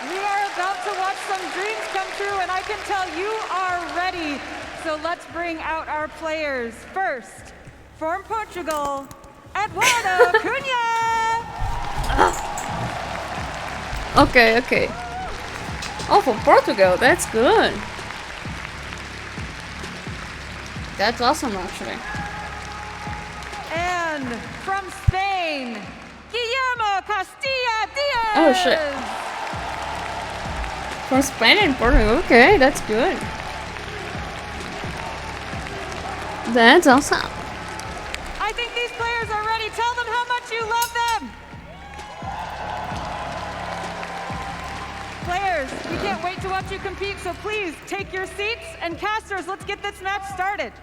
We are about to watch some dreams come true, and I can tell you are ready. So let's bring out our players. First, from Portugal, Eduardo Cunha. Okay, okay. Oh, from Portugal, that's good. That's awesome, actually. And from Spain, Guillermo Castilla-Diaz. Oh, shit. From Spain and Portugal, okay, that's good. That's awesome. I think these players are ready. Tell them how much you love them. Players, we can't wait to watch you compete, so please take your seats. And casters, let's get this match started.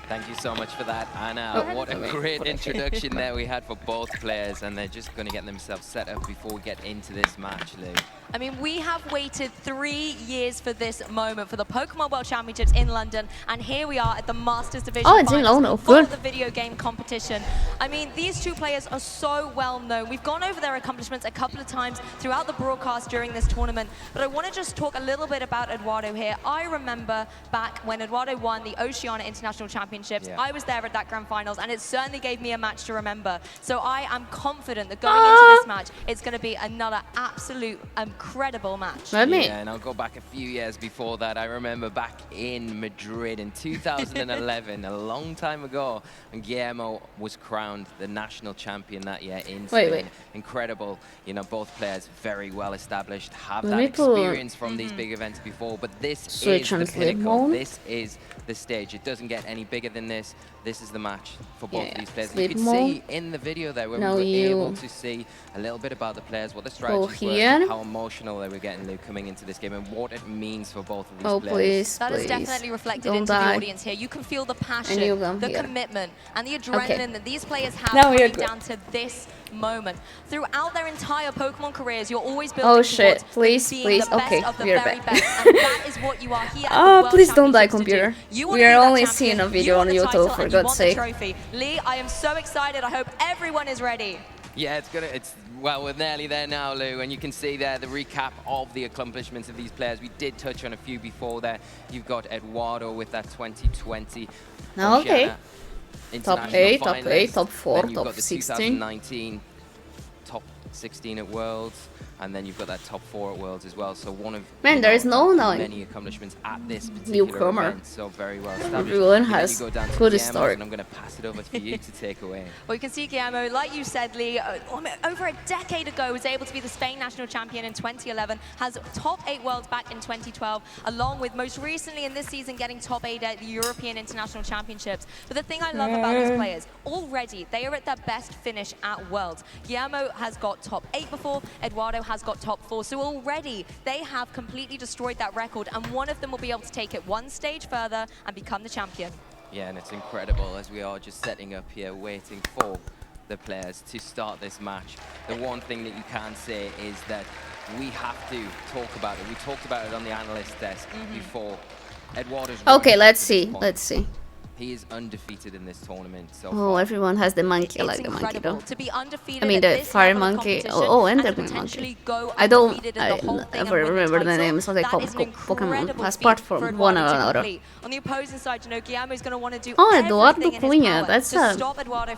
Thank you so much for that, Anna. What a great introduction there we had for both players, and they're just going to get themselves set up before we get into this match, Lou. I mean, we have waited 3 years for this moment, for the Pokemon World Championships in London, and here we are at the Masters Division Finals for the video game competition. I mean, these two players are so well known. We've gone over their accomplishments a couple of times throughout the broadcast during this tournament, but I want to just talk a little bit about Eduardo here. I remember back when Eduardo won the Oceania International Championships. Yeah. I was there at that grand finals, and it certainly gave me a match to remember. So I am confident that going into this match, it's going to be another absolute incredible match. Yeah, and I'll go back a few years before that. I remember back in Madrid in 2011, a long time ago, and Guillermo was crowned the national champion that year in Spain. Incredible. You know, both players very well established, have that experience from these big events before, but this is the pinnacle. This is the stage. It doesn't get any bigger than this. This is the match for both of these players. You could see in the video there when we were able to see a little bit about the players, what the strategies were, how emotional they were getting coming into this game, and what it means for both of these players. That is definitely reflected into the audience here. You can feel the passion, the commitment, and the adrenaline that these players have coming down to this moment. Throughout their entire Pokemon careers, you're always building towards being the best of the very best, and that is what you are here at the World please don't die, Championships computer. to do. You We are only seeing a video on YouTube, for God's sake. Lee, I am so excited. I hope everyone is ready. Yeah, well, we're nearly there now, Lou, and you can see there the recap of the accomplishments of these players. We did touch on a few before there. You've got Eduardo with that 2020 Top 8, finalist. top 4, then you've top got the 16. 2019 top 16 at Worlds, and then you've got that top 4 at Worlds as well. So one of there is many accomplishments at this particular event. So very well established. Everyone has good story. And I'm going to pass it over for you to take away. Well, you can see Guillermo, like you said, Lee, over a decade ago was able to be the Spain national champion in 2011, has top 8 worlds back in 2012, along with most recently in this season getting top 8 at the European International Championships. But the thing I love about these players, already they are at their best finish at Worlds. Guillermo has got top 8 before, Eduardo has got top 4, so already they have completely destroyed that record, and one of them will be able to take it one stage further and become the champion. Yeah, and it's incredible as we are just setting up here, waiting for the players to start this match. The one thing that you can say is that we have to talk about it. We talked about it on the analyst desk before. Eduardo's let's see. He is undefeated in this tournament. So everyone has the monkey, I like the monkey though. To be undefeated I mean the fire monkey. And the green monkey. I don't ever remember the names of the Pokemon apart from one or another. On the opposing side, you know, Guillermo's going to want to do Eduardo Cunha. That's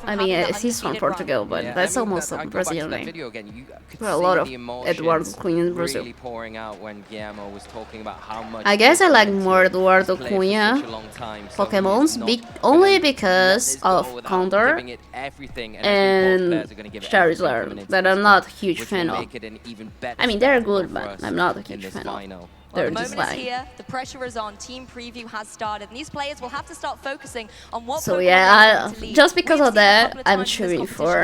I mean, he's from Portugal, but that's almost a Brazilian name. There are a lot of Eduardo Cunha in Brazil. Really pouring out when Guillermo was talking about how much. I guess I like more Eduardo Cunha Pokemons. Only because of Condor and Charizard that I'm not a huge fan of. I mean, they're good, but I'm not a huge fan of. The moment is here, the pressure is on, team preview has started, and these players will have to start focusing on what so yeah, just because of that, I'm cheering for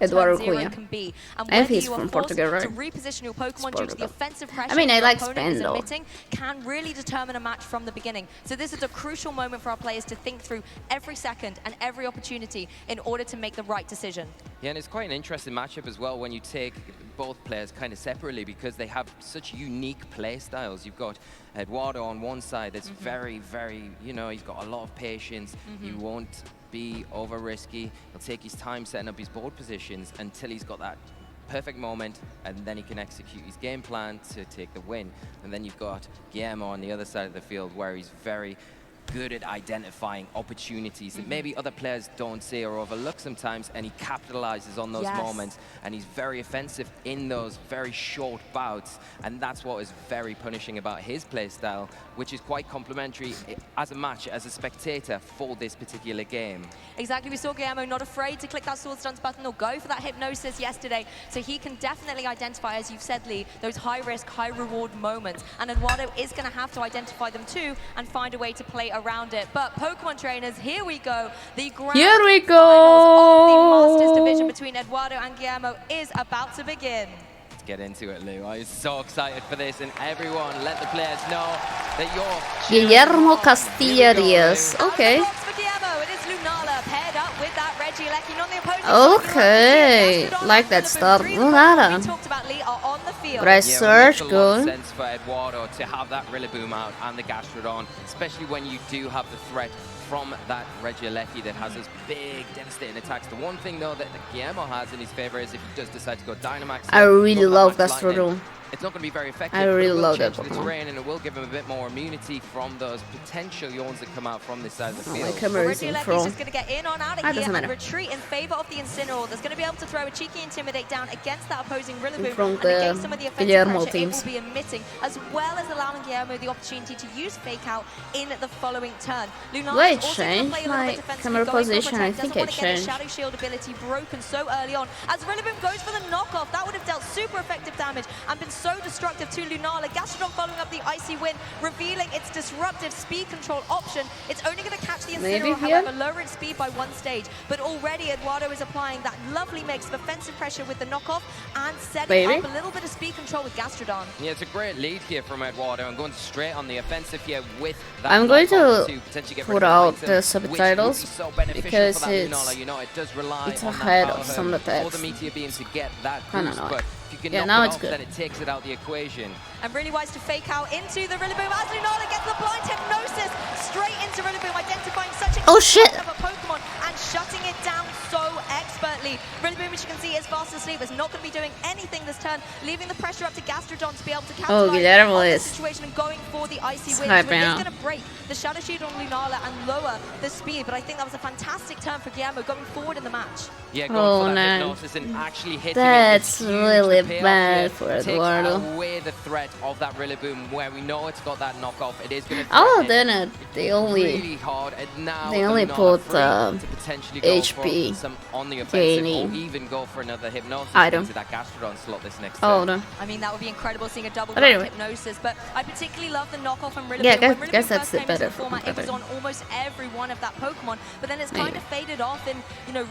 Eduardo Cunha. And he's from Portugal, right? To reposition your Pokemon due to the offensive pressure I mean, I like the Spain though. Can really determine a match from the beginning. So this is a crucial moment for our players to think through every second and every opportunity in order to make the right decision. Yeah, and it's quite an interesting matchup as well when you take both players kind of separately because they have such unique play styles. You've got Eduardo on one side that's very, you know, he's got a lot of patience. He won't be over risky. He'll take his time setting up his board positions until he's got that perfect moment, and then he can execute his game plan to take the win. And then you've got Guillermo on the other side of the field, where he's very good at identifying opportunities that maybe other players don't see or overlook sometimes, and he capitalizes on those moments, and he's very offensive in those very short bouts, and that's what is very punishing about his play style, which is quite complementary as a match, as a spectator for this particular game. Exactly, we saw Guillermo not afraid to click that sword stance button or go for that hypnosis yesterday, so he can definitely identify, as you've said, Lee, those high risk, high reward moments, and Eduardo is going to have to identify them too and find a way to play around it. But Pokemon trainers, here we go. The grand finals of the Masters division between Eduardo and Guillermo is about to begin. Let's get into it, Lou. I'm so excited for this, and everyone, let the players know that you're Guillermo Castilla Diaz. Okay. Okay, like that stuff. Lunala. But I search good. Sense for Eduardo to have that Rillaboom out and the Gastrodon, especially when you do have the threat from that Regieleki that has those big, devastating attacks. The one thing, though, that Guillermo has in his favor is if he does decide to go Dynamax. I really love Gastrodon. It's not going to be very effective. I really love that Pokemon. The terrain, and it will give him a bit more immunity from those potential yawns that come out from this side of the field. My camera is in front. Just going to get in on out of here and retreat in favor of the Incineroar. That's going to be able to throw a cheeky Intimidate down against that opposing Rillaboom and against some of the offensive pressure it will be emitting, as well as allowing Guillermo the opportunity to use Fake Out in the following turn. Lunala is also going to play a little bit defensive, my camera position. I think I changed. Shadow Shield ability broken so early on, as Rillaboom goes for the knockoff. That would have dealt super effective damage and been so destructive to Lunala. Gastrodon following up the Icy Wind, revealing its disruptive speed control option. It's only going to catch the Incineroar, however, lower its speed by 1 stage. But already Eduardo is applying that lovely mix of offensive pressure with the knockoff and setting up a little bit of speed control with Gastrodon. Yeah, it's a great lead here from Eduardo, and going straight on the offensive here with that. I'm going to put out the subtitles because it's ahead of some of the text. I don't know. Yeah, now it's good. Then it takes it out the equation. And really wise to Fake Out into the Rillaboom as Lunala gets the blind hypnosis straight into Rillaboom, identifying such a of a Pokemon and shutting it down so expertly. Rillaboom, as you can see, is fast asleep. It's not going to be doing anything this turn, leaving the pressure up to Gastrodon to be able to capitalize on the situation and going for the Icy Wind. So it is going to break the Shadow Shield on Lunala and lower the speed, but I think that was a fantastic turn for Guillermo going forward in the match. Yeah, going for that hypnosis and actually hitting That's really bad for Eduardo. Takes away the threat of that Rillaboom, where we know it's got that knockoff. It is going to they only really hard, and now put to potentially go HP for some on the offensive, or even go for another hypnosis into that Gastrodon slot this next turn. No. I mean, that would be incredible, seeing a double hypnosis, but I particularly love the knockoff from Rillaboom. Yeah, when guess Rillaboom that's first came into better the format, it was on almost every one of that Pokemon, but then it's kind of faded off in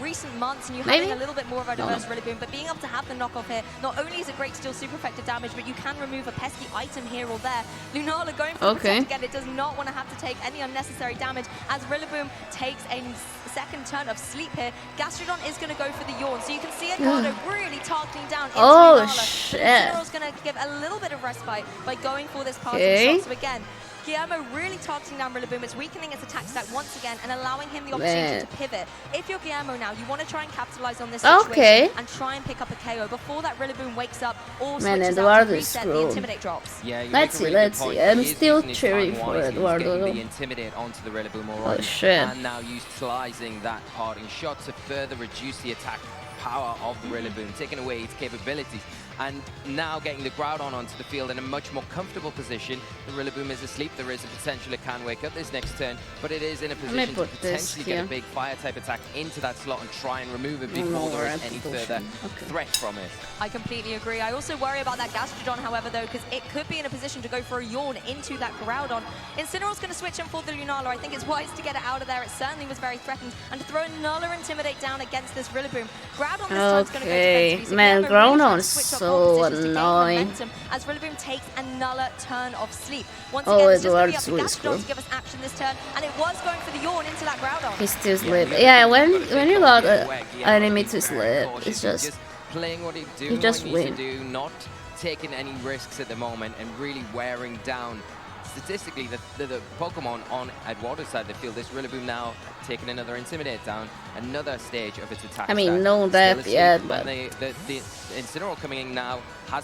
recent months, and you're having a little bit more of a diverse Rillaboom. But being able to have the knockoff here, not only is it great to deal super effective damage, but you can remove a pesky item here or there. Lunala going for the protect again. It does not want to have to take any unnecessary damage as Rillaboom takes a second turn of sleep here. Gastrodon is going to go for the yawn, so you can see Eduardo really targeting down into Lunala. Shit. Incineroar's going to give a little bit of respite by going for this passing shot. So again, Guillermo really targeting down Rillaboom. It's weakening its attack stack once again and allowing him the opportunity to pivot. If you're Guillermo now, you want to try and capitalize on this situation and try and pick up a KO before that Rillaboom wakes up or switches out to reset the Intimidate drops. Yeah, let's see. I'm still cheering for Eduardo. The Intimidate onto the Rillaboom already. And now utilizing that parting shot to further reduce the attack power of the Rillaboom, taking away its capabilities, and now getting the Groudon onto the field in a much more comfortable position. The Rillaboom is asleep. There is a potential it can wake up this next turn, but it is in a position to potentially get a big fire-type attack into that slot and try and remove it before there is any further threat from it. I completely agree. I also worry about that Gastrodon, however, though, because it could be in a position to go for a yawn into that Groudon. Incineroar's going to switch in for the Lunala. I think it's wise to get it out of there. It certainly was very threatened, and to throw another Intimidate down against this Rillaboom. Groudon this time is going to go defensive. Man, Groudon is so annoying. As Rillaboom takes another turn of sleep. Once again, it's just going to be up to Gastrodon to give us action this turn, and it was going for the yawn into that Groudon. He's still sleep. Yeah, when you got an enemy to sleep, it's just playing what he just win. To do, not taking any risks at the moment, and really wearing down statistically the Pokemon on Eduardo's side of the field. This Rillaboom now taking another Intimidate down, another stage of its attack. I mean, no death yet, but the Incineroar coming in now.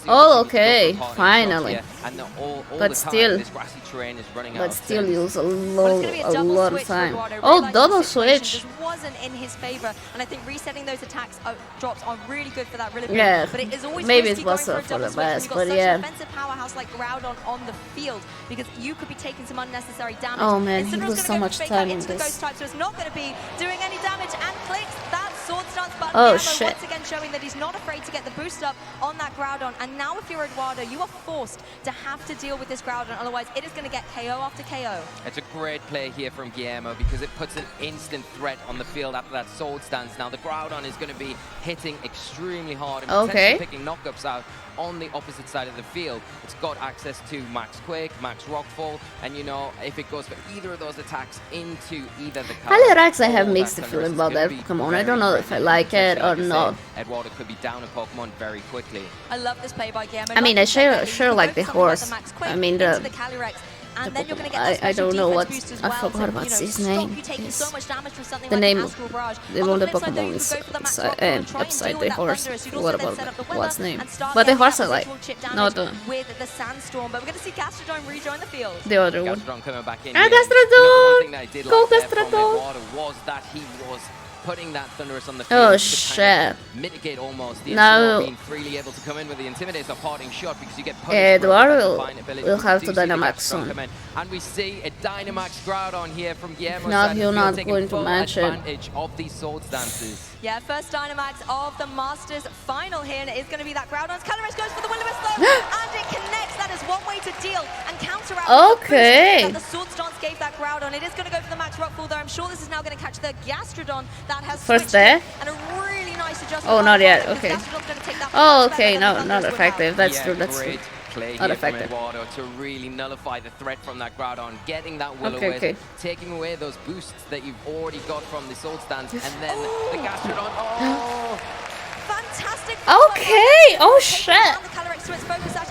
Oh, okay, finally. And all but the still, time, this grassy terrain is running out. But still use a lot of time. Oh, double switch. Just wasn't in his favor, and I think resetting those attacks drops are really good for that Rillaboom. Yeah, but it is always maybe it going was for for the best, best, but such yeah. an offensive powerhouse like Groudon on the field, because you could be taking some unnecessary damage. Oh man, he loses so much time in this. Ghost type, so it's not going to be doing any damage, and clicks that Sword Stance button. Oh shit. Once again showing that he's not afraid to get the boost up on that Groudon, and now if you're Eduardo, you are forced to have to deal with this Groudon, otherwise it is going to get KO after KO. It's a great play here from Guillermo because it puts an instant threat on the field after that Sword Stance. Now the Groudon is going to be hitting extremely hard and potentially picking knockups out on the opposite side of the field. It's got access to Max Quake, Max Rockfall, and you know, if it goes for either of those attacks into either the Calyrex, I have mixed feeling about that Pokémon. I don't know if I like it or not. Eduardo could be down a Pokemon very quickly. I love this play by Guillermo. I mean, I sure like the horse. I mean, and then you're going to get I don't know what I well forgot about his name. So much damage from something the like name of the Pokemon is upside the horse. What about what's name? But the horse I like, not the with the Sandstorm. But we're going to see Gastrodon rejoin the field. The other one. Gastrodon coming back in. Gastrodon! Go Gastrodon! Was that he was putting that Thunderous on the field to shit. Kind of mitigate almost the now being freely able to come in with the Intimidator parting shot because you get Eduardo will have to Dynamax soon. And we see a Dynamax Groudon here from Guillermo. No, he'll not going to match it. Of these Sword Stances. Yeah, first Dynamax of the Masters final here, and it is going to be that Groudon's Calyrex goes for the Will-O-Wisp and it connects. That is one way to deal and counteract that the Sword Stance gave that Groudon. It is going to go for the Max Rockfall, though. I'm sure this is now going to catch the Gastrodon that has first there. And a really nice adjustment. Oh, not yet. Okay. Oh, okay. No, not effective. That's true. That's true. Not effective. To really nullify the threat from that Groudon, getting that Will-O-Wisp, taking away those boosts that you've already got from the Sword Stance, and then the Gastrodon. Oh, fantastic! Okay. Oh shit!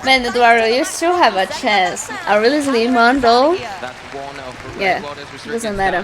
Man, Eduardo, you still have a chance. A really slim one though. Yeah, doesn't matter.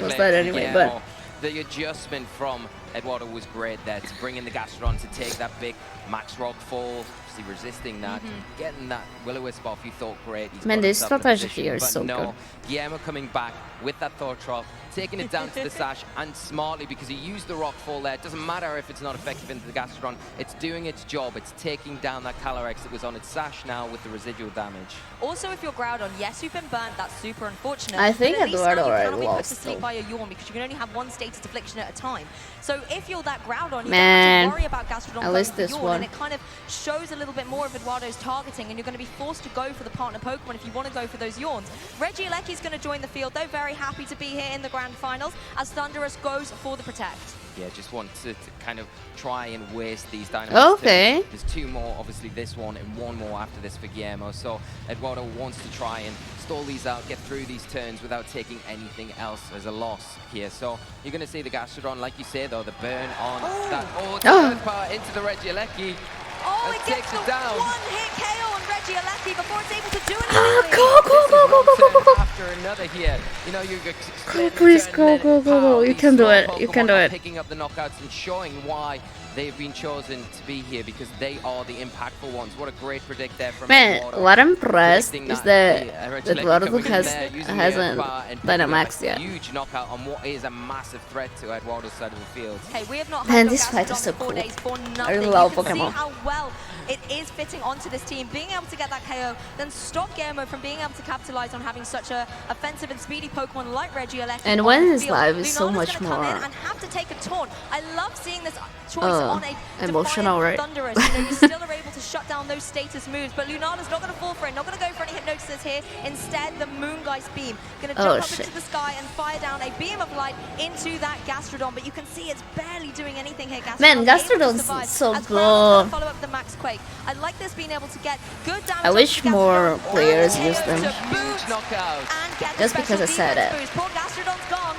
Was that anyway? But the adjustment from Eduardo was great there to bring in the Gastrodon to take that big Max Rockfall. Resisting that, getting that Will-O-Wisp off, you thought great. Man, this strategy here is so good. Guillermo coming back with that Thought Drop, taking it down to the Sash, and smartly because he used the Rockfall there. It doesn't matter if it's not effective into the Gastrodon, it's doing its job. It's taking down that Calyrex that was on its Sash now with the residual damage. Also, if you're Groudon, yes, you've been burnt. That's super unfortunate. I think Eduardo already lost. lost. To sleep by a yawn because you can only have one status affliction at a time. So if you're that Groudon, you don't have to worry about Gastrodon at least this yawn, one. and it kind of shows a little bit more of Eduardo's targeting, and you're going to be forced to go for the partner Pokemon if you want to go for those yawns. Regieleki's going to join the field, though. Very happy to be here in the grand finals as Thunderous goes for the Protect. Yeah, just want to kind of try and waste these Dynamax. Okay. There's two more, obviously this one and one more after this for Guillermo. So Eduardo wants to try and stall these out, get through these turns without taking anything else as a loss here. So you're going to see the Gastrodon, like you say though, the burn on that. Oh, it's Earth Power into the Regieleki. Oh, it gets the one-hit KO on Regieleki before it's able to do anything. Go. After another here. You know, please go. You can do it. You can do it. Picking up the knockouts and showing why they've been chosen to be here because they are the impactful ones. What a great predict there from Eduardo. What I'm impressed is that Eduardo hasn't Dynamax yet. Huge knockout on what is a massive threat to Eduardo's side of the field. Hey, we have not Man, this fight is so cool. I love Pokemon. See how well it is fitting onto this team. Being able to get that KO, then stop Guillermo from being able to capitalize on having such a offensive and speedy Pokemon like Regieleki. And when it's live, is so much more. And have to take a taunt. I love seeing this choice on a emotional, right? Thunderous. You know, you still are able to shut down those status moves, but Lunala's not going to fall for it. Not going to go for any Hypnosis here. Instead, the Moongeist Beam going to jump up into the sky and fire down a beam of light into that Gastrodon. But you can see it's barely doing anything here. Gastrodon, man, Gastrodon's so good. Follow up the Max Quake. I like this being able to get good damage. I wish more players use them. Huge knockout. Just because I said it. Poor Gastrodon's gone.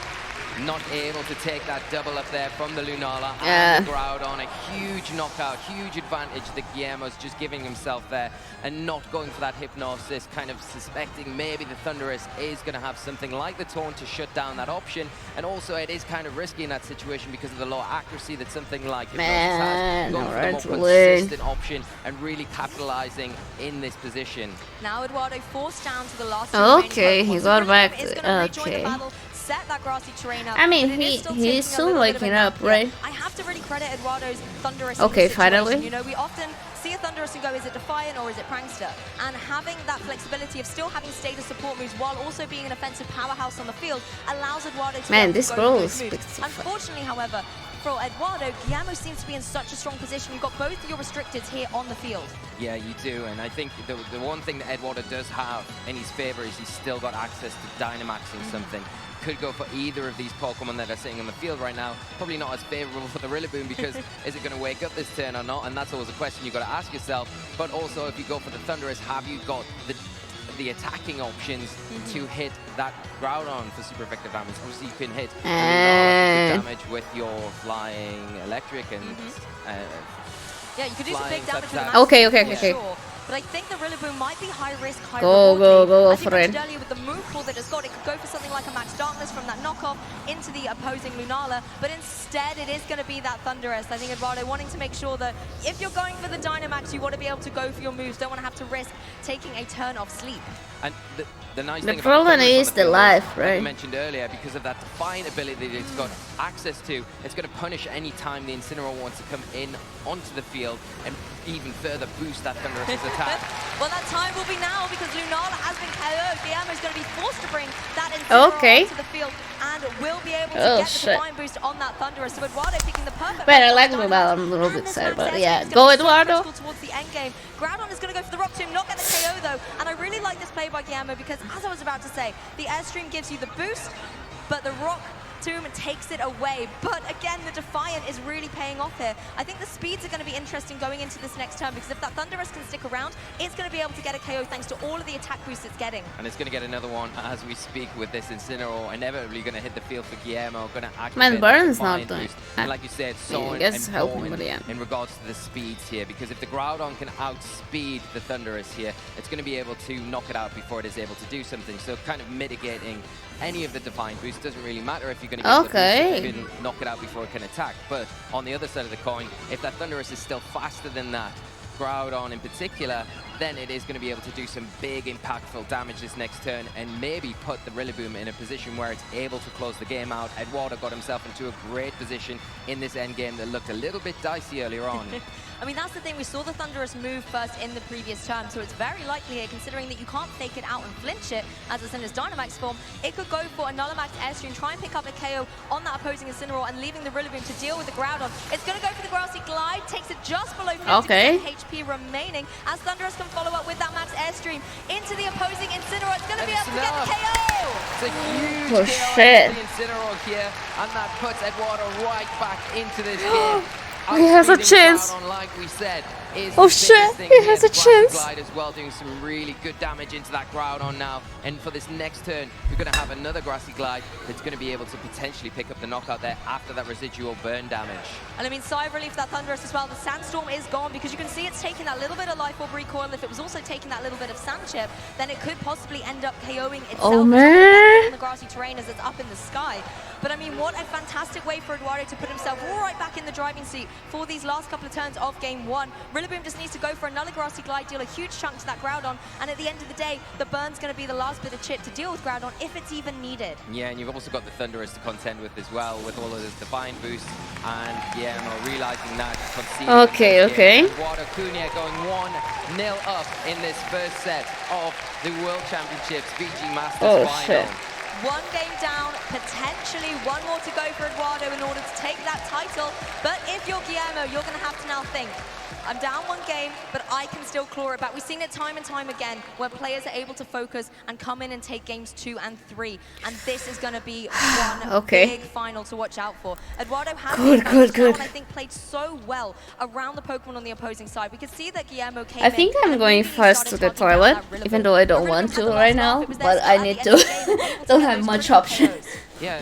Not able to take that double up there from the Lunala and the Groudon. A huge knockout, huge advantage that Guillermo's just giving himself there and not going for that Hypnosis, kind of suspecting maybe the Thunderous is going to have something like the Taunt to shut down that option. And also it is kind of risky in that situation because of the low accuracy that something like Hypnosis has. Going for the more consistent option and really capitalizing in this position. Now Eduardo forced down to the last. Okay, he got back. Okay. Set that grassy terrain up, I mean, he's soon waking up, right? I have to really credit Eduardo's Thunderous. Okay, finally. You know, we often see a Thunderous and go, is it Defiant or is it Prankster? And having that flexibility of still having status support moves while also being an offensive powerhouse on the field allows Eduardo to this girl is big. Unfortunately, however, for Eduardo, Guillermo seems to be in such a strong position. You've got both of your restricteds here on the field. Yeah, you do, and I think the one thing that Eduardo does have in his favor is he's still got access to Dynamaxing something. Could go for either of these Pokemon that are sitting on the field right now. Probably not as favorable for the Rillaboom because is it going to wake up this turn or not? And that's always a question you've got to ask yourself. But also, if you go for the Thunderous, have you got the attacking options to hit that Groudon for super effective damage? Obviously, you can hit damage with your Flying Electric and yeah, you could do some big damage with that. Okay. Sure. But I think the Rillaboom might be high risk, high reward. Go, friend. Earlier with the move pool that it's got, it could go for something like a Max Darkness from that knockoff into the opposing Lunala, but instead it is going to be that Thunderous. I think Eduardo wanting to make sure that if you're going for the Dynamax, you want to be able to go for your moves, don't want to have to risk taking a turn off sleep. And the nice the thing problem is the life, right? Like you mentioned earlier, because of that Defiant ability that it's got access to, it's going to punish any time the Incineroar wants to come in onto the field and even further boost that Thunderous's attack. Well, that time will be now because Lunala has been KO'd. Guillermo is going to be forced to bring that Incineroar onto the field and will be able to get the Divine Boost on that Thunderous. So Eduardo picking the perfect. But I like Lunala. I'm a little bit sad, but yeah, go Eduardo. Towards the end game. Groudon is going to go for the Rock Tomb, not get the KO though. And I really like this play by Guillermo because, as I was about to say, the Airstream gives you the boost, but the Rock Tomb takes it away. But again, the Defiant is really paying off here. I think the speeds are going to be interesting going into this next turn because if that Thunderous can stick around, it's going to be able to get a KO thanks to all of the attack boosts it's getting. And it's going to get another one as we speak with this Incineroar. Inevitably going to hit the field for Guillermo. Going to activate Burn's not doing. And like you said, so important in regards to the speeds here, because if the Groudon can outspeed the Thunderous here, it's going to be able to knock it out before it is able to do something. So kind of mitigating any of the Divine boost. Doesn't really matter if you're going to get the boost, you can knock it out before it can attack. But on the other side of the coin, if that Thunderous is still faster than that Groudon in particular, then it is going to be able to do some big impactful damage this next turn and maybe put the Rillaboom in a position where it's able to close the game out. Eduardo got himself into a great position in this end game that looked a little bit dicey earlier on. I mean, that's the thing. We saw the Thunderous move first in the previous turn, so it's very likely here, considering that you can't fake it out and flinch it as it's in its Dynamax form. It could go for a Nullamax Airstream, try and pick up a KO on that opposing Incineroar and leaving the Rillaboom to deal with the Groudon. It's going to go for the Grassy Glide, takes it just below 50% HP remaining as Thunderous can follow up with that Max Airstream into the opposing Incineroar. It's going to be able to get the KO! It's a huge KO for the Incineroar here, and that puts Eduardo right back into this game. He has a chance. Like we said, oh shit, he has a chance. Glide as well, doing some really good damage into that Groudon now. And for this next turn, we're going to have another Grassy Glide that's going to be able to potentially pick up the knockout there after that residual burn damage. And I mean, sigh of relief for that Thunderous as well. The Sandstorm is gone because you can see it's taking that little bit of Life Orb recoil. If it was also taking that little bit of Sand Chip, then it could possibly end up KOing itself. Oh man! In the grassy terrain as it's up in the sky. But I mean, what a fantastic way for Eduardo to put himself right back in the driving seat for these last couple of turns of game one. Rillaboom just needs to go for another Grassy Glide, deal a huge chunk to that Groudon, and at the end of the day, the burn's going to be the last bit of chip to deal with Groudon if it's even needed. Yeah, and you've also got the Thunderous to contend with as well, with all of this Divine Boost, and Guillermo realizing that, conceding. Okay. Eduardo Cunha going 1-0 up in this first set of the World Championships VG Masters final. Shit. One game down, potentially one more to go for Eduardo in order to take that title. But if you're Guillermo, you're going to have to now think, I'm down one game, but I can still claw it back. We've seen it time and time again where players are able to focus and come in and take games 2 and 3. And this is going to be one big final to watch out for. Eduardo has I think played so well around the Pokemon on the opposing side. We could see that Guillermo came I think I'm going first to the toilet, even though I don't want to right now, but I need to. Don't have much options. Yeah,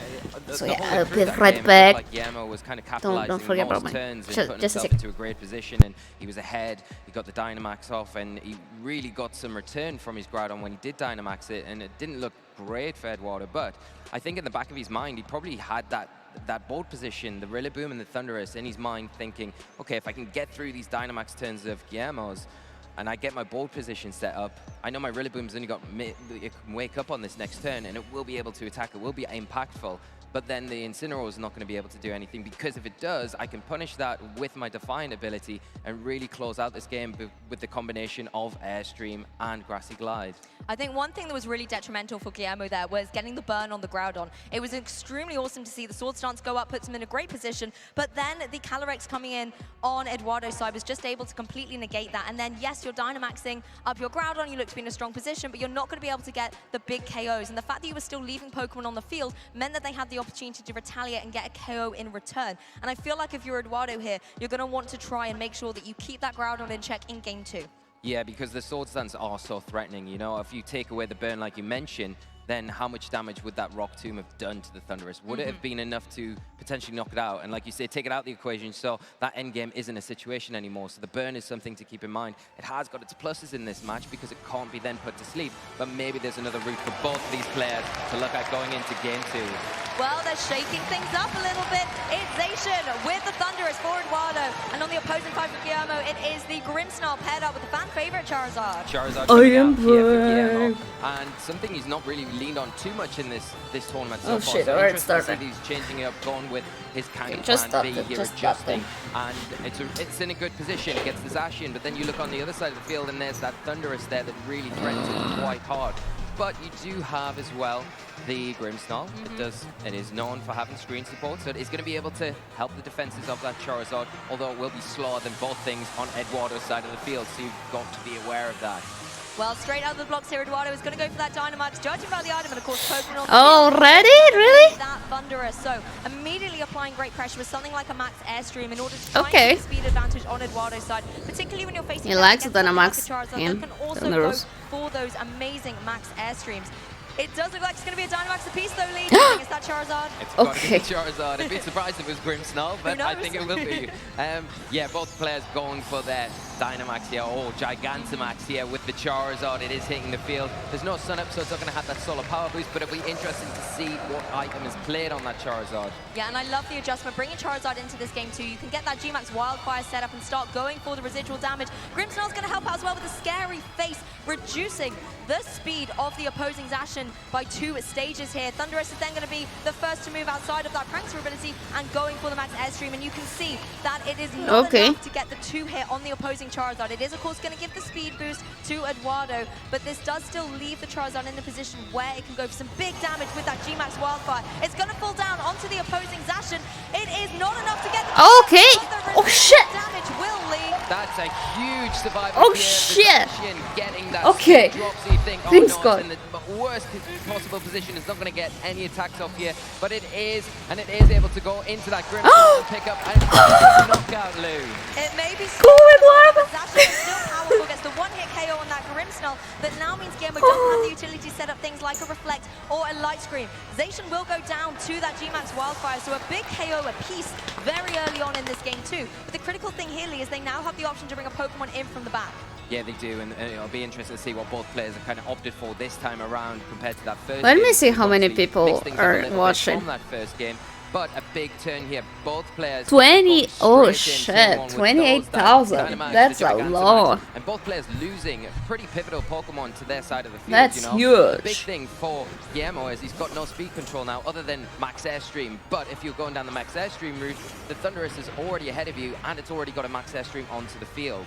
so yeah, I'll be right back. Like Guillermo was kind of capitalizing don't forget about turns and putting just himself into a great position, and he was ahead. He got the Dynamax off, and he really got some return from his Groudon when he did Dynamax it, and it didn't look great for Eduardo, but I think in the back of his mind, he probably had that that board position, the Rillaboom and the Thundurus in his mind thinking, okay, if I can get through these Dynamax turns of Guillermo's, and I get my board position set up, I know my Rillaboom's only got, it can wake up on this next turn, and it will be able to attack, it will be impactful. But then the Incineroar is not going to be able to do anything, because if it does, I can punish that with my Defiant ability and really close out this game with the combination of Airstream and Grassy Glide. I think one thing that was really detrimental for Guillermo there was getting the burn on the Groudon. It was extremely awesome to see the Swords Dance go up, puts him in a great position, but then the Calyrex coming in on Eduardo's side was just able to completely negate that. And then, yes, you're Dynamaxing up your Groudon, you look to be in a strong position, but you're not going to be able to get the big KOs. And the fact that you were still leaving Pokemon on the field meant that they had the opportunity to retaliate and get a KO in return. And I feel like if you're Eduardo here, you're going to want to try and make sure that you keep that Groudon in check in game 2. Yeah, because the Swords Dance are so threatening. You know, if you take away the burn like you mentioned, then how much damage would that Rock Tomb have done to the Thundurus? Would it have been enough to potentially knock it out? And like you say, take it out of the equation, so that endgame isn't a situation anymore. So the burn is something to keep in mind. It has got its pluses in this match because it can't be then put to sleep. But maybe there's another route for both of these players to look at going into game 2. Well, they're shaking things up a little bit. It's Zacian with the Thundurus for Eduardo. And on the opposing side for Guillermo, it is the Grimmsnarl paired up with the fan favorite Charizard. Charizard coming out here for Guillermo. And something he's not really leaned on too much in this tournament so far. Shit, So alright, interesting to started. see he's changing it up, going with his Kangaskhan Just B here, adjusting. And it's in a good position. It gets the Zacian, but then you look on the other side of the field and there's that Thundurus there that really threatens him quite hard. But you do have as well the Grimmsnarl. It is known for having screen support, so it is going to be able to help the defenses of that Charizard, although it will be slower than both things on Eduardo's side of the field, so you've got to be aware of that. Well, straight out of the blocks here, Eduardo is going to go for that Dynamax, judging by the item, and of course, Pokemon. Already? Really? That Thundurus. So, immediately applying great pressure with something like a Max Airstream in order to try and Okay. get the speed advantage on Eduardo's side, particularly when you're facing He likes against the something like a Dynamax Charizard in that can also Thundurus. go for those amazing Max Airstreams. It does look like it's going to be a Dynamax apiece, though, Lee. Do you think it's that Charizard? It's got to be Charizard. I'd be surprised if it was Grimmsnarl, but I think it will be. Yeah, both players going for their Dynamax here, or Gigantamax here with the Charizard. It is hitting the field. There's no Sun Up, so it's not going to have that solar power boost, but it'll be interesting to see what item is played on that Charizard. Yeah, and I love the adjustment. Bringing Charizard into this game too, you can get that Gmax Wildfire set up and start going for the residual damage. Grimmsnarl's going to help out as well with a scary face, reducing the speed of the opposing Zacian by 2 stages here. Thundurus is then going to be the first to move outside of that Prankster ability and going for the Max Airstream, and you can see that it is not enough to get the 2-hit on the opposing Charizard. It is, of course, going to give the speed boost to Eduardo, but this does still leave the Charizard in a position where it can go for some big damage with that Gmax Wildfire. It's going to fall down onto the opposing Zacian. It is not enough to get the Oh shit! damage, Will Lee. That's a huge survival. Oh shit! Getting that Okay. drop, so you think, oh Thanks no, God. it's in the worst possible position. It's not going to get any attacks off here, but it is, and it is able to go into that Grimmsnarl and pick up and knockout, Lou. It may be Go, Eduardo! Zacian is still powerful, gets the 1-hit KO on that Grimmsnarl, that now means Guillermo doesn't have the utility to set up things like a Reflect or a Light Screen. Zacian will go down to that Gmax Wildfire, so a big KO apiece very early on in this game too. But the critical thing here, Lee, is they now have the option to bring a Pokemon in from the back. Yeah, they do, and it'll be interesting to see what both players have kind of opted for this time around compared to that first Let game. me see how many Obviously, people mixed things up a are little bit watching. from that first game, but a big turn here. Both players 20, going oh straight in, turn one shit, with 28,000. those Dynamax, That's the a Gigantamax, lot. And both players losing pretty pivotal Pokemon to their side of the field. That's you know? huge. The big thing for Guillermo is he's got no speed control now other than Max Airstream, but if you're going down the Max Airstream route, the Thundurus is already ahead of you and it's already got a Max Airstream onto the field.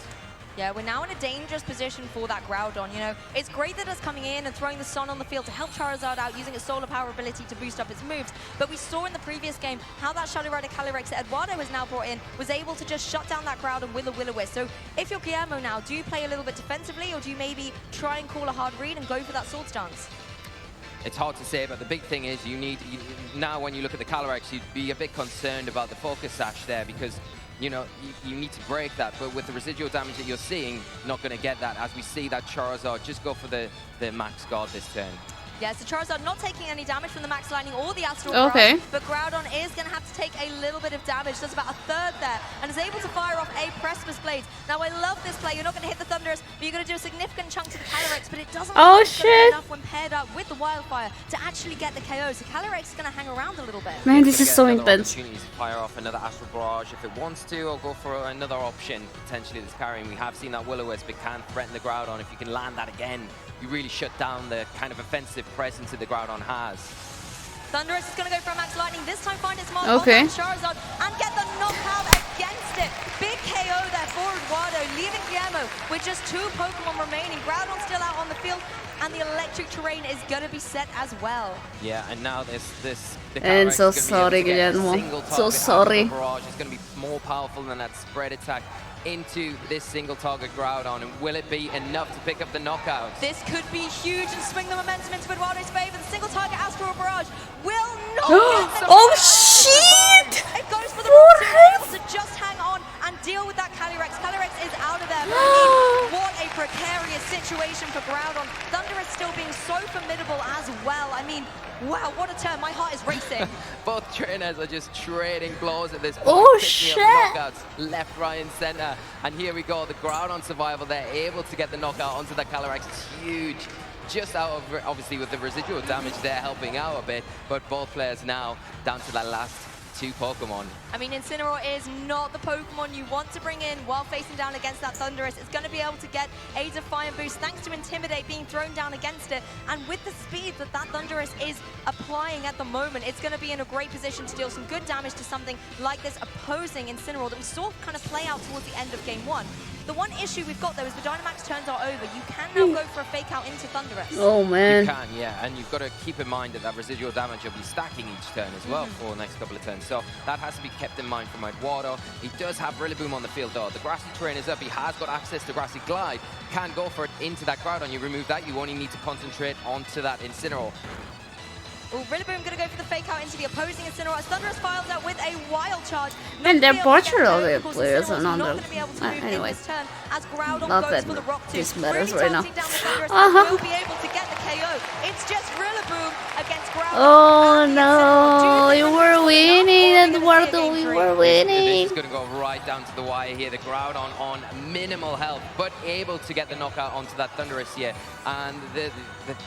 Yeah, we're now in a dangerous position for that Groudon, you know. It's great that it's coming in and throwing the Sun on the field to help Charizard out, using its solar power ability to boost up its moves. But we saw in the previous game how that Shadow Rider Calyrex that Eduardo has now brought in was able to just shut down that Groudon with a Will-O-Wisp. So if you're Guillermo now, do you play a little bit defensively, or do you maybe try and call a hard read and go for that Sword Stance? It's hard to say, but the big thing is now when you look at the Calyrex, you'd be a bit concerned about the Focus Sash there because you know, you need to break that, but with the residual damage that you're seeing, not going to get that, as we see that Charizard just go for the Max Guard this turn. Yeah, so Charizard not taking any damage from the Max Lightning or the Astral Barrage, but Groudon is going to have to take a little bit of damage, does about a third there, and is able to fire off a Precipice Blade. Now, I love this play. You're not going to hit the Thunderous, but you're going to do a significant chunk to the Calyrex, but it doesn't be enough when paired up with the Wildfire to actually get the KO. So Calyrex is going to hang around a little bit. Man, this is so intense. Fire off another Astral Barrage if it wants to, or go for another option potentially that's carrying. We have seen that Will-O-Wisp, it can threaten the Groudon. If you can land that again, you really shut down the kind of offensive presence that the Groudon has. Thunderous is going to go for a Max Lightning, this time find its mark on Charizard and get the knockout against it. Big KO there for Eduardo, leaving Guillermo with just 2 Pokemon remaining. Groudon still out on the field, and the electric terrain is going to be set as well. Yeah, and now this and so sorry, Guillermo. So sorry. Barrage is going to be more powerful than that spread attack into this single target Groudon, and will it be enough to pick up the knockout? This could be huge and swing the momentum into Eduardo's favor. The single target Astral Barrage will not get the oh shit! It goes for the rock to just hang on and deal with that Calyrex. Calyrex is out of there. What a precarious situation for Groudon. Thunderous still being so formidable as well. I mean, wow, what a turn. My heart is racing. Both trainers are just trading blows at this point. Oh shit! Knockouts left, right, and center. And here we go. The Groudon survival. They're able to get the knockout onto the Calyrex. It's huge. Just out of, obviously, with the residual damage, they're helping out a bit. But both players now down to that last 2 Pokemon. I mean, Incineroar is not the Pokemon you want to bring in while facing down against that Thunderous. It's going to be able to get a Defiant boost thanks to Intimidate being thrown down against it. And with the speed that Thunderous is applying at the moment, it's going to be in a great position to deal some good damage to something like this opposing Incineroar that we saw kind of play out towards the end of Game 1. The one issue we've got, though, is the Dynamax turns are over. You can now go for a fake out into Thunderous. Oh, man. You can, yeah. And you've got to keep in mind that residual damage will be stacking each turn as well for the next couple of turns. So that has to be kept in mind from Eduardo. He does have Rillaboom on the field, though. The Grassy Terrain is up. He has got access to Grassy Glide. Can go for it into that Groudon. You remove that, you only need to concentrate onto that Incineroar. Oh, Rillaboom going to go for the fake out into the opposing Incineroar. As Thunderous files out with a Wild Charge. And they're Portugal players are not anyway. Not that this matters right now. Will be able to get the KO. It's just Rillaboom against Groudon. Oh no, you were winning, Eduardo, we were winning. This is going to go right down to the wire here. The Groudon on minimal health, but able to get the knockout onto that Thunderous here. And the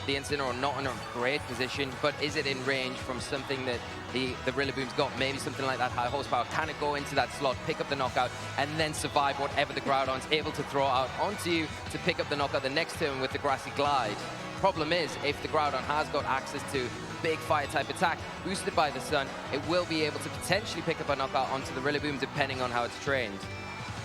Incineroar not in a great position, but is it in range from something that the Rillaboom's got? Maybe something like that high horsepower. Can it go into that slot, pick up the knockout, and then survive whatever the Groudon's able to throw out onto you to pick up the knockout the next turn with the Grassy Glide? Problem is, if the Groudon has got access to big fire type attack boosted by the sun, it will be able to potentially pick up a knockout onto the Rillaboom depending on how it's trained.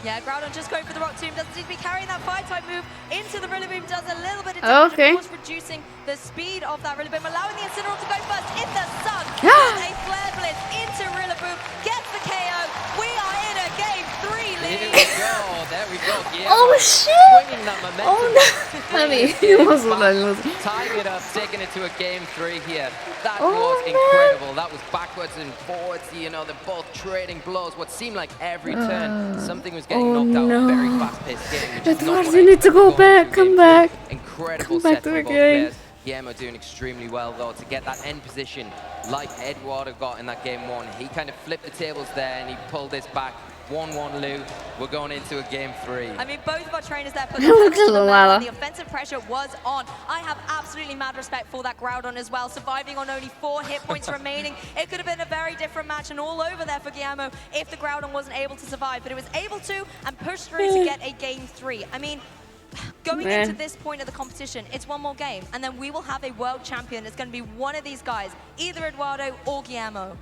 Yeah, Groudon just going for the Rock Tomb. Doesn't seem to be carrying that fire-type move into the Rillaboom. Does a little bit of damage, of course, reducing the speed of that Rillaboom, allowing the Incineroar to go first in the sun. A Flare Blitz into Rillaboom, gets the KO. We are in a Game 3 lead. Here we go. There we go. Yeah. Oh shit! Swinging that momentum. Oh no! I mean, it was tying it up, taking it to a Game 3 here. That was incredible. That was backwards and forwards. You know, they're both trading blows. What seemed like every turn, something was getting knocked out. Very fast-paced game. Eduardo, you need to go back. Come back. Incredible set from both players. Guillermo doing extremely well, though, to get that end position like Eduardo got in that Game 1. He kind of flipped the tables there, and he pulled this back. 1-1 Lou. We're going into a Game 3. I mean, both of our trainers there put the offensive pressure was on. I have absolutely mad respect for that Groudon as well. Surviving on only 4 hit points remaining. It could have been a very different match and all over there for Guillermo if the Groudon wasn't able to survive. But it was able to and pushed through to get a Game 3. I mean, going into this point of the competition, it's one more game. And then we will have a world champion. It's going to be one of these guys, either Eduardo or Guillermo.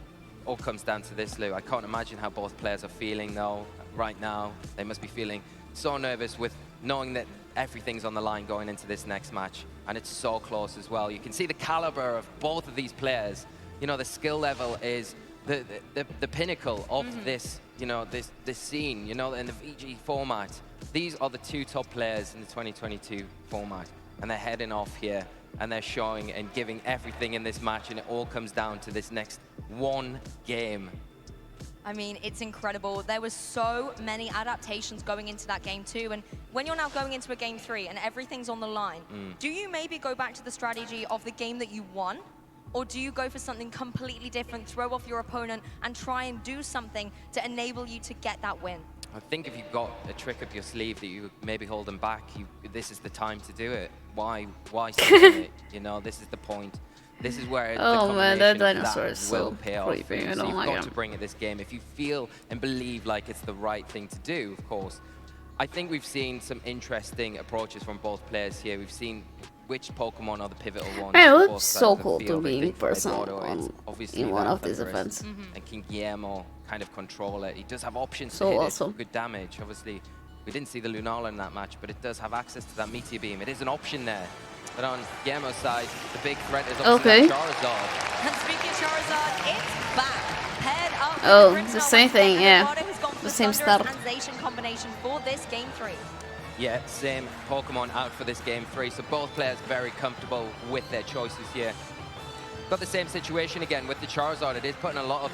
All comes down to this, Lou. I can't imagine how both players are feeling, though, right now. They must be feeling so nervous with knowing that everything's on the line going into this next match. And it's so close as well. You can see the caliber of both of these players. You know, the skill level is the pinnacle of this, you know, this scene, you know, in the VG format. These are the 2 top players in the 2022 format. And they're heading off here. And they're showing and giving everything in this match, and it all comes down to this next one game. I mean, it's incredible. There was so many adaptations going into that game too. And when you're now going into a game 3 and everything's on the line, do you maybe go back to the strategy of the game that you won? Or do you go for something completely different, throw off your opponent, and try and do something to enable you to get that win? I think if you've got a trick up your sleeve that you maybe hold them back, this is the time to do it. Why sit on it? You know, this is the point. This is where oh man, that dinosaur is so creepy. I don't like him. You've got to bring it this game. If you feel and believe like it's the right thing to do, of course. I think we've seen some interesting approaches from both players here. We've seen which Pokemon are the pivotal ones. It would be so cool to be in person in one of these events. And can Guillermo kind of control it. He does have options so to hit awesome. it for good damage. Obviously, we didn't see the Lunala in that match, but it does have access to that Meteor Beam. It is an option there. But on Guillermo's side, the big threat is obviously Charizard. And speaking of Charizard, it's back. Paired up oh, the same thing, yeah. The same start. Combination for this game 3. Yeah, same Pokemon out for this game 3. So both players very comfortable with their choices here. Got the same situation again with the Charizard. It is putting a lot of,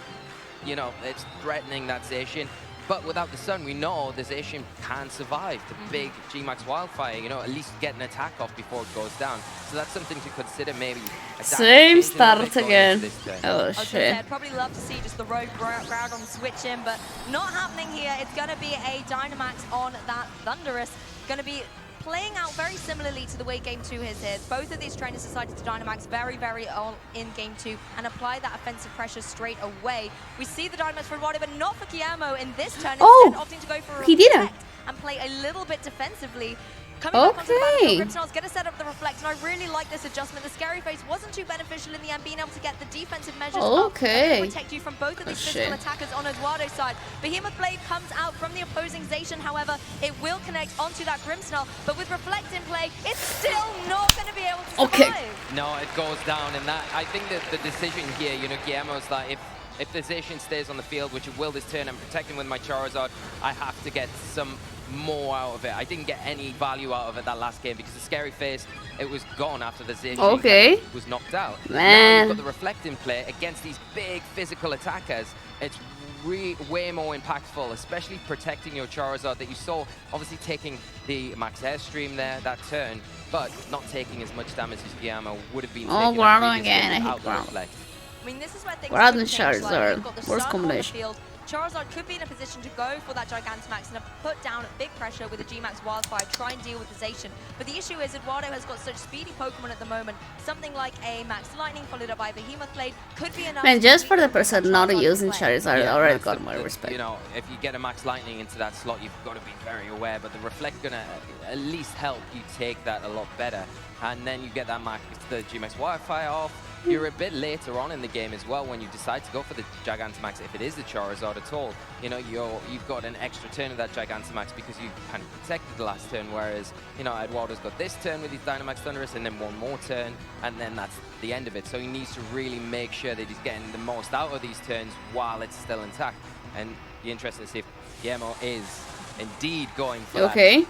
you know, it's threatening that Zacian. But without the sun, we know the Zacian can survive the big G-Max Wildfire, you know, at least get an attack off before it goes down. So that's something to consider maybe. Same start again. Oh shit. I'd probably love to see just the road Groudon switch in, but not happening here. It's going to be a Dynamax on that Thundurus. Going to be playing out very similarly to the way Game 2 is here. Both of these trainers decided to Dynamax very, very early in Game 2 and apply that offensive pressure straight away. We see the Dynamax for Eduardo, but not for Guillermo in this turn. Instead, opting to go for a reflect and play a little bit defensively. Coming back onto the battlefield, Grimmsnarl's going to set up the reflect, and I really like this adjustment. The Scary Face wasn't too beneficial in the end, being able to get the defensive measures up to protect you from both of these physical attackers on Eduardo's side. Behemoth Blade comes out from the opposing Zacian, however, it will connect onto that Grimmsnarl, but with reflect in play, it's still not going to be able to survive. No, it goes down, and that I think that the decision here, you know, Guillermo's like, if the Zacian stays on the field, which it will this turn, I'm protecting with my Charizard, I have to get some more out of it. I didn't get any value out of it that last game because the Scary Face, it was gone after the Zacian was knocked out. Now you've got the Reflect in play against these big physical attackers. It's way more impactful, especially protecting your Charizard that you saw obviously taking the Max Airstream there that turn, but not taking as much damage as Guillermo would have been. Oh, Groudon again. I hate Groudon. I mean, this is where things Groudon and Charizard. Worst combination. Charizard could be in a position to go for that Gigantamax and put down big pressure with the G-Max Wildfire, try and deal with the Zacian. But the issue is Eduardo has got such speedy Pokemon at the moment. Something like a Max Lightning followed up by Behemoth Blade could be enough. And just for the person not using Charizard, I already got my respect. You know, if you get a Max Lightning into that slot, you've got to be very aware. But the Reflect gonna at least help you take that a lot better. And then you get that the G-Max Wildfire off. You're a bit later on in the game as well when you decide to go for the Gigantamax, if it is the Charizard at all. You know, you've got an extra turn of that Gigantamax because you kind of protected the last turn, whereas, you know, Eduardo's got this turn with his Dynamax Thundurus and then one more turn, and then that's the end of it. So he needs to really make sure that he's getting the most out of these turns while it's still intact. And be interesting to see if Guillermo is indeed going for that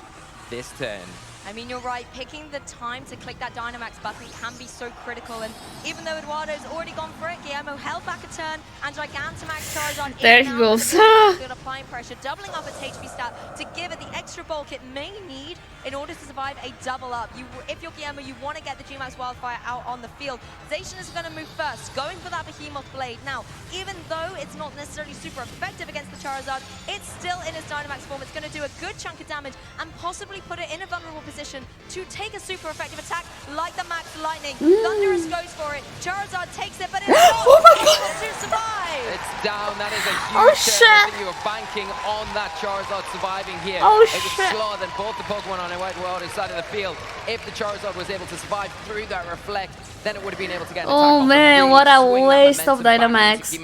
this turn. I mean, you're right, picking the time to click that Dynamax button can be so critical, and even though Eduardo's already gone for it, Guillermo held back a turn, and Gigantamax Charizard there he goes. Applying pressure, doubling up its HP stat to give it the extra bulk it may need in order to survive a double up. If you're Guillermo, you want to get the G-Max Wildfire out on the field. Zacian is going to move first, going for that Behemoth Blade. Now, even though it's not necessarily super effective against the Charizard, it's still in its Dynamax form. It's going to do a good chunk of damage and possibly put it in a vulnerable position to take a super effective attack like the Max Lightning. Thundurus goes for it. Charizard takes it, but it's not able to survive. It's down. That is a huge turn. I think you were banking on that Charizard surviving here. It was slower than both the Pokemon on the side of the field. If the Charizard was able to survive through that Reflect, then it would have been able to get an attack. Oh man, what a waste of Dynamax.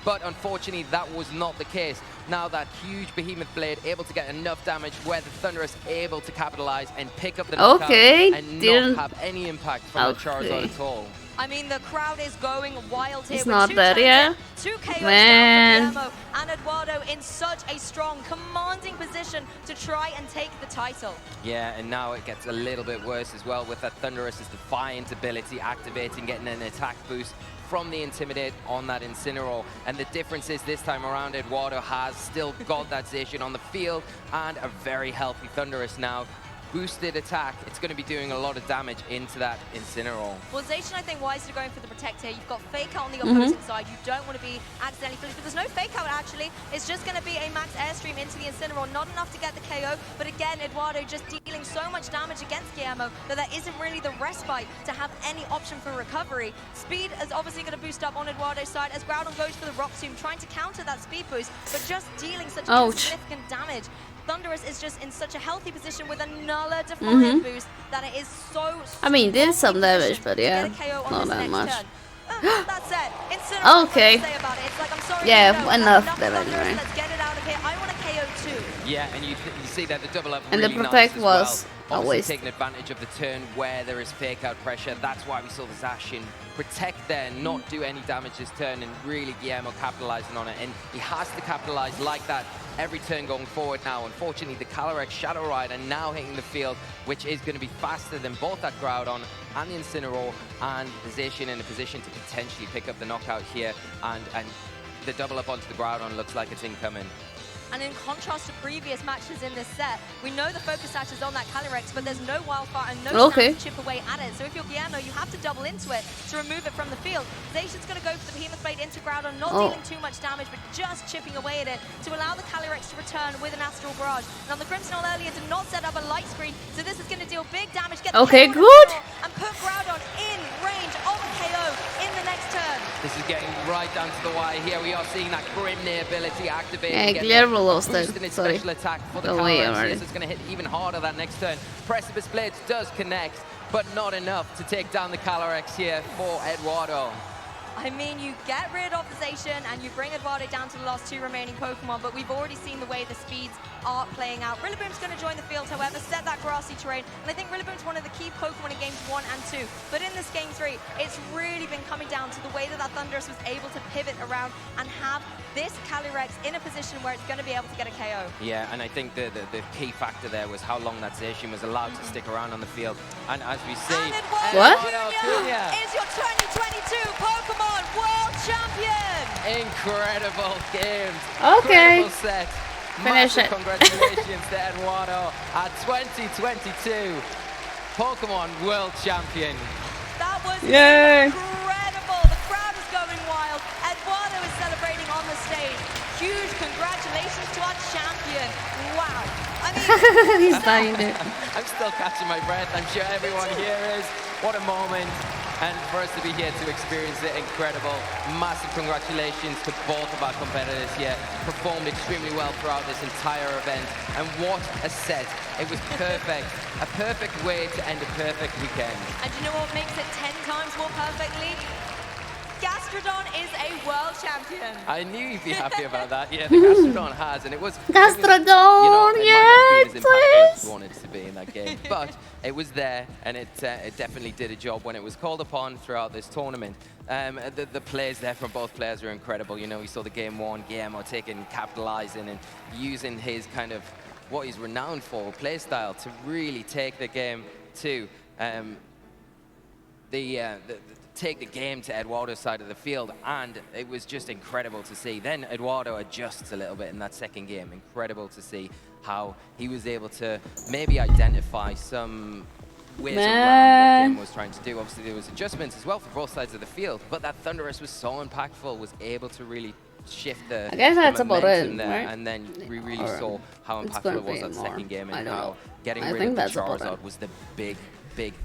But unfortunately, that was not the case. Now that huge Behemoth Blade able to get enough damage where the Thundurus able to capitalize and pick up the knockout and not have any impact from the Charizard at all. I mean, the crowd is going wild here. It's not bad, yeah. 2 KOs down for Guillermo, and Eduardo in such a strong, commanding position. position to try and take the title. Yeah, and now it gets a little bit worse as well with that Thunderous's Defiant ability activating, getting an attack boost from the Intimidate on that Incineroar. And the difference is this time around, Eduardo has still got that Zacian on the field and a very healthy Thunderous now. Boosted attack, it's going to be doing a lot of damage into that Incineroar. Well, Zacian, I think, wisely going for the Protect here. You've got Fake Out on the opposing side. You don't want to be accidentally finished, but there's no Fake Out, actually. It's just going to be a max Airstream into the Incineroar. Not enough to get the KO, but again, Eduardo just dealing so much damage against Guillermo that there isn't really the respite to have any option for recovery. Speed is obviously going to boost up on Eduardo's side as Groudon goes for the Rock Tomb, trying to counter that speed boost, but just dealing such significant damage. Thunderous is just in such a healthy position with another Defiant boost that it is so I mean, did some damage, but yeah, not that much. That's it. Incineroar, okay. say about it. It's like, I'm sorry, yeah, enough damage, right? Let's get it out of here. I want a KO too. Yeah, and you see that the double up and really the Protect nice was always taking advantage of the turn where there is Fake Out pressure. That's why we saw the Zacian Protect there, not do any damage this turn, and really Guillermo capitalizing on it. And he has to capitalize like that every turn going forward now. Unfortunately, the Calyrex Shadow Rider now hitting the field, which is going to be faster than both that Groudon and the Incineroar, and the Zacian in a position to potentially pick up the knockout here. And the double up onto the Groudon looks like it's incoming. And in contrast to previous matches in this set, we know the focus attack is on that Calyrex, but there's no Wildfire and no chance to chip away at it. So if you're Guillermo, you have to double into it to remove it from the field. Zacian's going to go for the Behemoth Blade into Groudon, not dealing too much damage, but just chipping away at it to allow the Calyrex to return with an Astral Barrage. And on the Crimson earlier did not set up a light screen, so this is going to deal big damage. Get the KO good. And put Groudon in range of a KO in the next turn. This is getting right down to the wire here. We are seeing that Grimnir ability activated. Guillermo lost it. Sorry. Special attack for the Calyrex. It's going to hit even harder that next turn. Precipice Blades does connect, but not enough to take down the Calyrex here for Eduardo. I mean, you get rid of the Zacian and you bring Eduardo down to the last two remaining Pokemon, but we've already seen the way the speeds are playing out. Rillaboom's going to join the field, however, set that grassy terrain, and I think Rillaboom's one of the key Pokemon in games 1 and 2. But in this game 3, it's really been coming down to the way that Thunderous was able to pivot around and have this Calyrex in a position where it's going to be able to get a KO. Yeah, and I think the key factor there was how long that Zacian was allowed to stick around on the field. And as we see, Eduardo is your 2022 Pokemon World Champion! Incredible games. Okay. Incredible set. Finish it. Congratulations to Eduardo at 2022 Pokemon World Champion. That was incredible. The crowd is going wild. Eduardo is celebrating on the stage. Huge congratulations to our champion. Wow. I mean, he's dying there. I'm still catching my breath. I'm sure everyone here is. What a moment. And for us to be here to experience it, incredible. Massive congratulations to both of our competitors here. Performed extremely well throughout this entire event. And what a set. It was perfect. A perfect way to end a perfect weekend. And you know what makes it 10 times more perfectly? Gastrodon is a world champion. I knew you'd be happy about that. Yeah, the Gastrodon has, and it was... Gastrodon, it might not be as impactful as you wanted it to be in that game, but it was there, and it definitely did a job when it was called upon throughout this tournament. The plays there from both players were incredible. You know, we saw the game 1, Guillermo capitalizing and using his kind of, what he's renowned for, play style, to really take the game to take the game to Eduardo's side of the field, and it was just incredible to see. Then Eduardo adjusts a little bit in that second game. Incredible to see how he was able to maybe identify some ways around what Game was trying to do. Obviously, there was adjustments as well for both sides of the field, but that Thunderous was so impactful, was able to really shift the I guess that's about it, there, right? And then we really saw how impactful it was that second game, and how getting rid of the Charizard was the big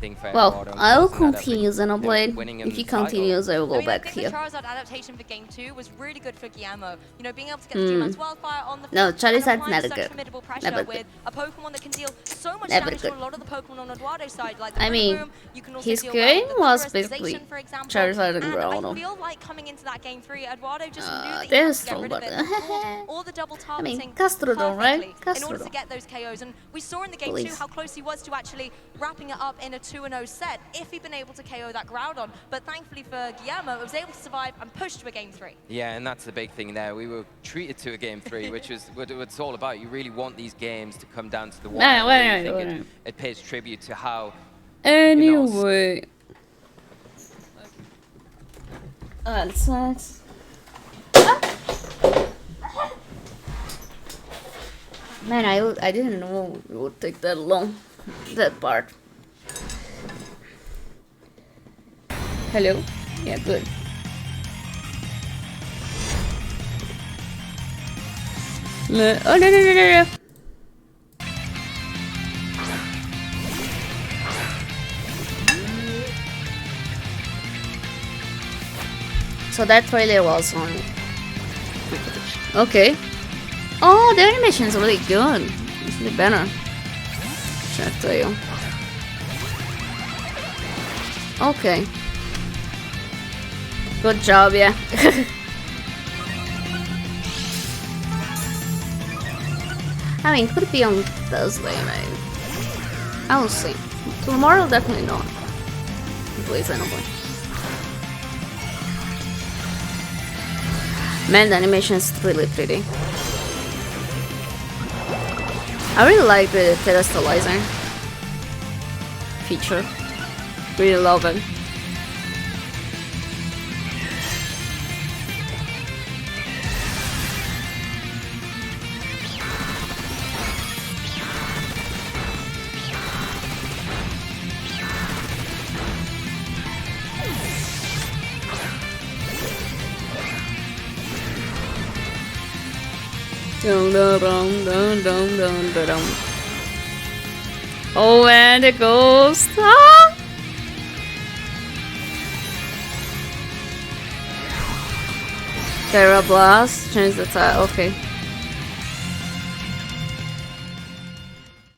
thing for Eduardo. I will continue Xenoblade. If he continues, I will go back here. The Charizard adaptation for game 2 was really good for Guillermo. You know, being able to get the G-Man's Wildfire on the field. No, Charizard's never good. Never good. With a Pokemon that can deal so much damage to a lot of the Pokemon on Eduardo's side. Like I mean, his game was basically Charizard and Groudon. I feel like coming into that game 3, Eduardo just knew that he there's had to get rid of it. All the double targeting Gastrodon, right? in order to get those KOs. And we saw in the game 2 how close he was to actually wrapping it up up in a 2-0 set if he'd been able to KO that Groudon. But thankfully for Guillermo, it was able to survive and push to a game 3. Yeah, and that's the big thing there. We were treated to a game 3, which is what it's all about. You really want these games to come down to the wire. It pays tribute to how... Anyway. That sucks. Man, I didn't know it would take that long, that part. Hello? Yeah, good. Oh, no. So that trailer was on. Okay. Oh, the animation is really good. It's really better. Should I tell you? Okay. Good job, yeah. I mean, could it be on Thursday, maybe? I will see. Tomorrow, definitely not. Please, anyway. Man, the animation is really pretty. I really like the pedestalizer feature. Really love it. Oh, and it goes. Ah! Terra Blast, change the tile. Okay.